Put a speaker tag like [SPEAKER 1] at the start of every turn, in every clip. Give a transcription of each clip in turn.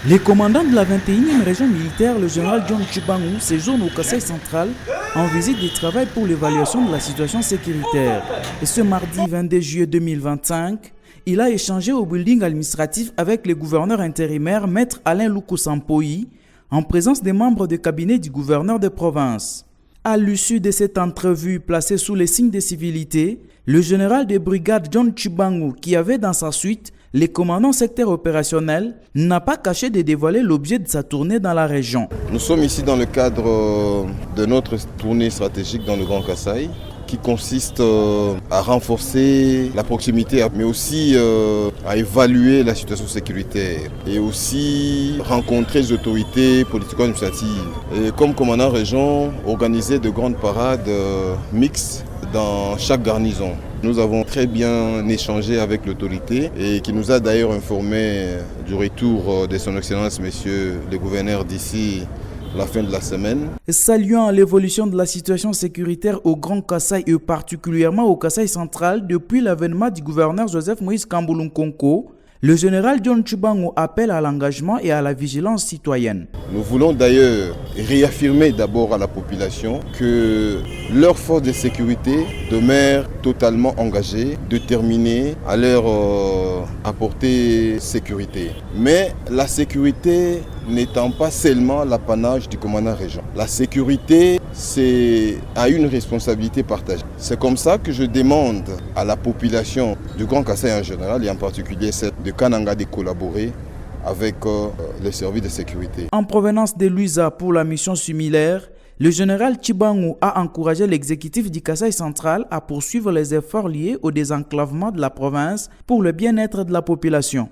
[SPEAKER 1] Les commandants de la 21e région militaire, le général John Tshibangou, séjourne au Kasaï central en visite de travail pour l'évaluation de la situation sécuritaire. Et ce mardi 22 juillet 2025, il a échangé au building administratif avec le gouverneur intérimaire Maître Alain Lukusampoyi, en présence des membres du cabinet du gouverneur de province. À l'issue de cette entrevue placée sous les signes de civilité, le général de brigade John Tshibangou, qui avait dans sa suite les commandants secteur opérationnel, n'a pas caché de dévoiler l'objet de sa tournée dans la région.
[SPEAKER 2] Nous sommes ici dans le cadre de notre tournée stratégique dans le Grand Kasaï, qui consiste à renforcer la proximité, mais aussi à évaluer la situation sécuritaire et aussi rencontrer les autorités politico-administratives. Et comme commandant région, organiser de grandes parades mixtes dans chaque garnison. Nous avons très bien échangé avec l'autorité et qui nous a d'ailleurs informé du retour de son Excellence, Monsieur le gouverneur d'ici la fin de la semaine.
[SPEAKER 1] Saluant l'évolution de la situation sécuritaire au Grand Kasaï et particulièrement au Kasaï central depuis l'avènement du gouverneur Joseph Moïse Kamboulounkonko, le général John Tshibangou appelle à l'engagement et à la vigilance citoyenne.
[SPEAKER 2] Nous voulons d'ailleurs réaffirmer d'abord à la population que leurs forces de sécurité demeurent totalement engagées, déterminées à leur apporter sécurité. Mais la sécurité n'étant pas seulement l'apanage du commandant région. La sécurité, c'est à une responsabilité partagée. C'est comme ça que je demande à la population du Grand Kasaï en général et en particulier celle de Kananga de collaborer avec les services de sécurité.
[SPEAKER 1] En provenance de Luisa pour la mission similaire, le général Tshibangou a encouragé l'exécutif du Kasaï central à poursuivre les efforts liés au désenclavement de la province pour le bien-être de la population.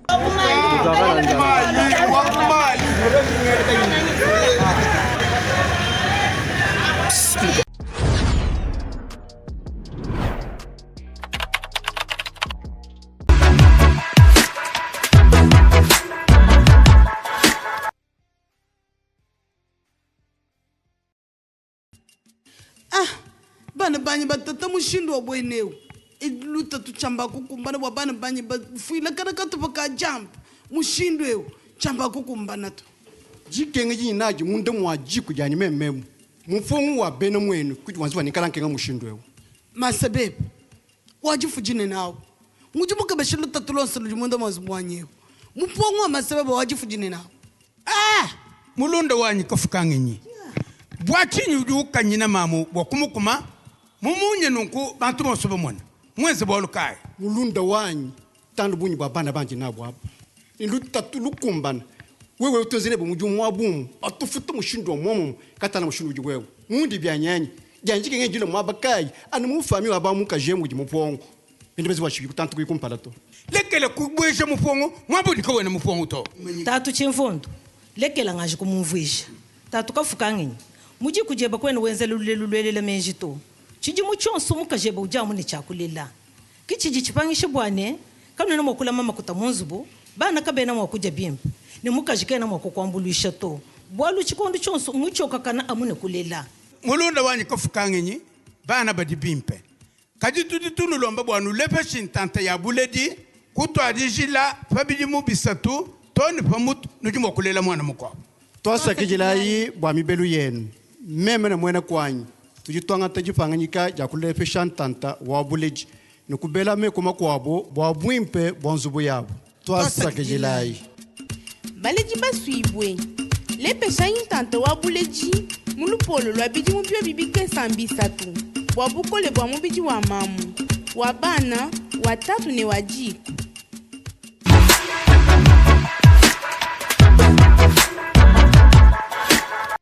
[SPEAKER 3] Bana banyi batata mushindo wa bweneu iluta tuchamba kukumbana wa bana banyi fuila kana katu baka jump mushindo eu chamba kukumbana to
[SPEAKER 4] jikenge yinaji munde mwa jiku jani mememu mufongu wa bena mwenu kuti wanziwa nikala nkenga mushindo eu
[SPEAKER 3] masabebe wajifujine nawo mujibuka bashindo tatulonse lujumunda mazumwanyewu mufongu wa masabebe wajifujine nawo
[SPEAKER 5] mulunda wanyi kafukangenyi bwati nyuduka nyina mamu bokumukuma mumunye nunku bantu mosobe mona mwenze bolukai
[SPEAKER 4] mulunda wanyi tandu bunyi bwa bana banji nabo abo iluta tulukumbana wewe utozele bomuju mwabumu atufuta mushindo mwomo katana mushindo jwewe mundi byanyanyi janjike ngejile mwabakai anu mufami wabamu kajemu jimupongo ndibezi washibi kutantu kuikumpala to
[SPEAKER 5] lekele kubweje mupongo mwabudi ko wena mupongo to
[SPEAKER 6] tatu chimfundo lekela ngaji kumuvwisha tatu kafukangenyi muji kujeba kwenu wenze lulelulele menjito chiji muchonso mukajeba ujamu ni chakulela kichiji chipangishe bwane kana mokula mama kutamunzubu bana kabena mwakuja bimba ni mukajikena mwakukwambulisha to bwalu chikondo chonso muchoka kana amune kulela
[SPEAKER 5] mulunda wanyi kafukangenyi bana badi bimpe kaji tuditunu lomba bwanu lepe shintante ya buledi kuto adijila fabidi mubisatu toni pamutu nujimo kulela mwana mukwa
[SPEAKER 4] tosa kijilayi bwa mibelu yenu meme na mwena kwanyi tujitwanga tajipanganyika jakulepe shantanta wa buleji nukubela me kuma kwabo bwa bwimpe bonzubu yabo tosa kijilayi
[SPEAKER 7] baleji basuibwe lepe shantanta wa buleji mulupolo lwa bidi mubyo bibike sambisatu bwa bukole bwa mubiji wa mamu wa bana watatu ne wajiku